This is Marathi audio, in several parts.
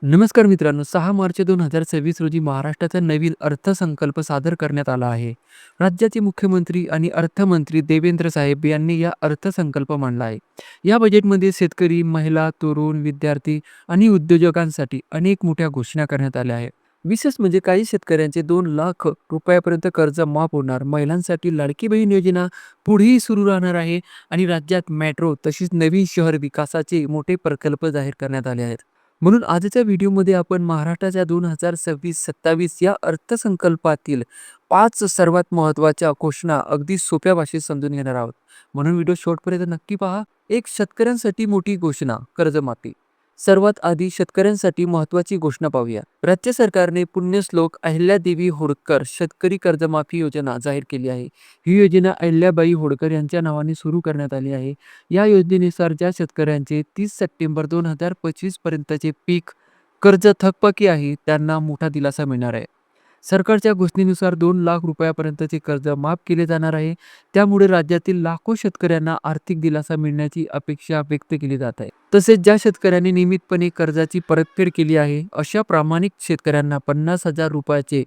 नमस्कार मित्रांनो, 6 मार्च 2026 रोजी महाराष्ट्राचा नवीन अर्थसंकल्प सादर करण्यात आला आहे. राज्याचे मुख्यमंत्री आणि अर्थमंत्री देवेंद्र साहेब यांनी या अर्थसंकल्प मांडला आहे. या बजेटमध्ये शेतकरी, महिला, तरुण, विद्यार्थी आणि उद्योजकांसाठी अनेक मोठ्या घोषणा करण्यात आल्या आहेत. विशेष म्हणजे काही शेतकऱ्यांचे 2 लाख रुपयापर्यंत कर्ज माफ होणार, महिलांसाठी लाडकी बहीण योजना पुढेही सुरू राहणार आहे आणि राज्यात मेट्रो तसेच नवीन शहर विकासाचे मोठे प्रकल्प जाहीर करण्यात आले आहेत. म्हणून आजच्या व्हिडिओमध्ये आपण महाराष्ट्राच्या 2026-27 या अर्थसंकल्पातील 5 सर्वात महत्त्वाच्या घोषणा अगदी सोप्या भाषेत समजून घेणार आहोत. म्हणून व्हिडिओ शेवटपर्यंत नक्की पहा. एक शेतकऱ्यांसाठी मोठी घोषणा, कर्जमाफी. सर्वात आधी शेतकऱ्यांसाठी महत्त्वाची घोषणा पाहूया. राज्य सरकारने पुण्यश्लोक अहिल्यादेवी होळकर शेतकरी कर्जमाफी योजना जाहीर केली आहे. ही योजना अहिल्याबाई होळकर यांच्या नावाने सुरू करण्यात आली आहे. या योजनेनुसार ज्या शेतकऱ्यांचे 30 सप्टेंबर 2025 पर्यंतचे पीक कर्ज थकबाकी आहे, त्यांना मोठा दिलासा मिळणार आहे. सरकारच्या घोषणेनुसार 2 लाख रुपयापर्यंतचे कर्ज माफ केले जाणार आहे. त्यामुळे राज्यातील लाखो शेतकऱ्यांना आर्थिक दिलासा मिळण्याची अपेक्षा व्यक्त केली जात आहे. तसेच ज्या शेतकऱ्यांनी नियमितपणे कर्जाची परतफेड केली आहे, अशा प्रामाणिक शेतकऱ्यांना 50,000 रुपयाचे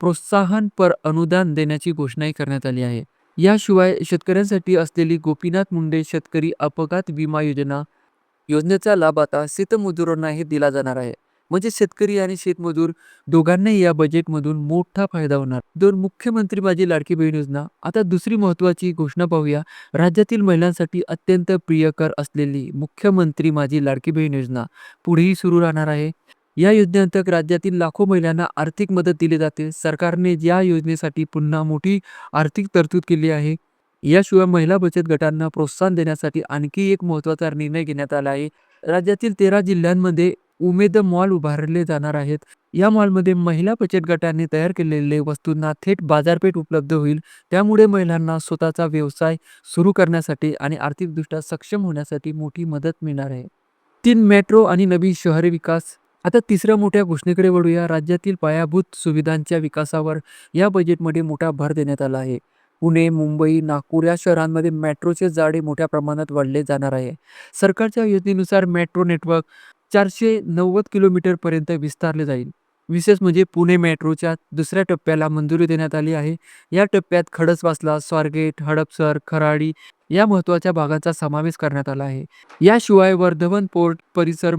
प्रोत्साहनपर अनुदान देण्याची घोषणाही करण्यात आली आहे. याशिवाय शेतकऱ्यांसाठी असलेली गोपीनाथ मुंडे शेतकरी अपघात विमा योजनेचा लाभ आता शेतमजुरांनाही दिला जाणार आहे. म्हणजे शेतकरी आणि शेतमजूर दोघांनाही या बजेटमधून मोठा फायदा होणार. मुख्यमंत्री माझी लाडकी बहीण योजना. आता दुसरी महत्त्वाची घोषणा पाहूया. राज्यातील महिलांसाठी अत्यंत प्रियकर असलेली मुख्यमंत्री माझी लाडकी बहीण योजना पुढेही सुरू राहणार आहे. या योजनेअंतर्गत राज्यातील लाखो महिलांना आर्थिक मदत दिली जाते. सरकारने या योजनेसाठी पुन्हा मोठी आर्थिक तरतूद केली आहे. याशिवाय महिला बचत गटांना प्रोत्साहन देण्यासाठी आणखी एक महत्त्वाचा निर्णय घेण्यात आला आहे. राज्यातील 13 जिल्ह्यांमध्ये उमेद मॉल उभारले जाणार आहेत. या मॉलमध्ये महिला बचत गटांनी तयार केलेले वस्तूंना थेट बाजारपेठ उपलब्ध होईल. त्यामुळे महिलांना स्वतःचा व्यवसाय सुरू करण्यासाठी आणि आर्थिकदृष्ट्या सक्षम होण्यासाठी मोठी मदत मिळणार आहे. 3 मेट्रो आणि नवीन शहरी विकास. आता तिसऱ्या मोठ्या घोषणेकडे वळूया. राज्यातील पायाभूत सुविधांच्या विकासावर या बजेटमध्ये मोठा भर देण्यात आला आहे. पुणे, मुंबई, नागपूर या शहरांमध्ये मेट्रोचे जाळे मोठ्या प्रमाणात वाढले जाणार आहे. सरकारच्या योजनेनुसार मेट्रो नेटवर्क 490 किलोमीटरपर्यंत विस्तारले जाईल. विशेष म्हणजे पुणे मेट्रोच्या दुसऱ्या टप्प्याला मंजुरी देण्यात आली आहे. या टप्प्यात खडकवासला, स्वारगेट, हडपसर, खराडी या महत्त्वाच्या भागांचा समावेश करण्यात आला आहे. याशिवाय वर्धमान पोर्ट परिसर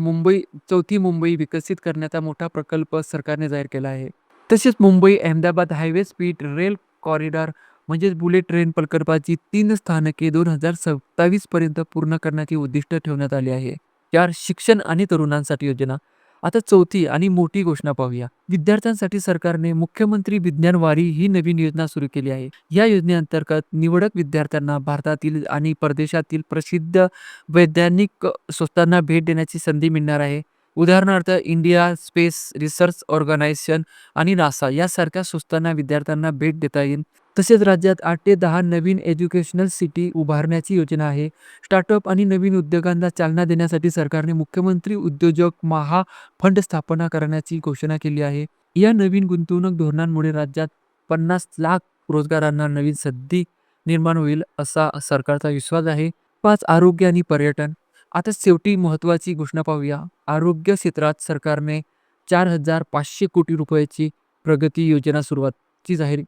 चौथी मुंबई विकसित करण्याचा मोठा प्रकल्प सरकारने जाहीर केला आहे. तसेच Mumbai Ahmedabad highway speed rail corridor म्हणजेच बुलेट ट्रेन प्रकल्पाची 3 स्थानके 2027 पर्यंत पूर्ण करण्याचे उद्दिष्ट ठेवण्यात आले आहे. 4 शिक्षण आणि तरुणांसाठी योजना. आता चौथी आणि मोठी घोषणा पाहूया. विद्यार्थ्यांसाठी सरकारने मुख्यमंत्री विज्ञान वारी ही नवीन योजना सुरू केली आहे. या योजनेअंतर्गत निवडक विद्यार्थ्यांना भारतातील आणि परदेशातील प्रसिद्ध वैज्ञानिक संस्थांना भेट देण्याची संधी मिळणार आहे. उदाहरणार्थ इंडिया स्पेस रिसर्च ऑर्गनायझेशन आणि नासा यासारख्या संस्थांना विद्यार्थ्यांना भेट देता येईल. तसेच राज्यात 8 ते 10 नवीन एज्युकेशनल सिटी उभारण्याची योजना आहे. स्टार्टअप आणि नवीन उद्योगांना चालना देण्यासाठी सरकारने मुख्यमंत्री उद्योजक महाफंड स्थापना करण्याची घोषणा केली आहे. या नवीन गुंतवणूक धोरणांमुळे राज्यात 50 लाख रोजगारांना नवीन संधी निर्माण होईल असा सरकारचा विश्वास आहे. 5 आरोग्य आणि पर्यटन. आता शेवटी महत्त्वाची घोषणा पाहूया. आरोग्य क्षेत्रात सरकारने 4,500 कोटी रुपयाची प्रगती योजना सुरुवातची जाहीर.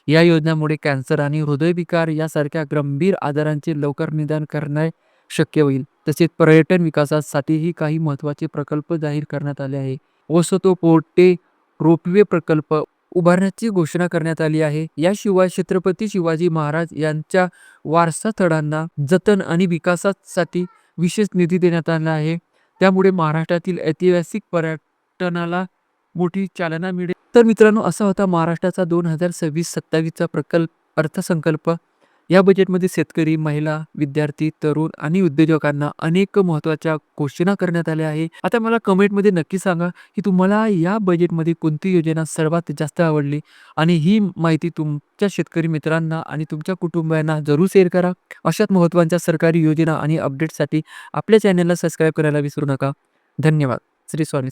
या योजनेमुळे कॅन्सर आणि हृदयविकार यासारख्या गंभीर आजारांचे लवकर निदान करणे शक्य होईल. तसेच पर्यटन विकासासाठीही काही महत्त्वाचे प्रकल्प जाहीर करण्यात आले आहे. वसतो पोर्टे रोपवे प्रकल्प उभारण्याची घोषणा करण्यात आली आहे. याशिवाय छत्रपती शिवाजी महाराज यांच्या वारसास्थळांना जतन आणि विकासासाठी विशेष निधी देण्यात आला आहे. त्यामुळे महाराष्ट्रातील ऐतिहासिक पर्यटनाला मोठी चालना मिळेल. तर मित्रांनो, असा होता महाराष्ट्राचा 2026-27चा अर्थसंकल्प. या बजेटमध्ये शेतकरी, महिला, विद्यार्थी, तरुण आणि उद्योजकांना अनेक महत्त्वाच्या घोषणा करण्यात आल्या आहे. आता मला कमेंटमध्ये नक्की सांगा की तुम्हाला या बजेटमध्ये कोणती योजना सर्वात जास्त आवडली आणि ही माहिती तुमच्या शेतकरी मित्रांना आणि तुमच्या कुटुंबियांना जरूर शेअर करा. अशाच महत्त्वाच्या सरकारी योजना आणि अपडेट्ससाठी आपल्या चॅनलला सबस्क्राईब करायला विसरू नका. धन्यवाद. श्री स्वामी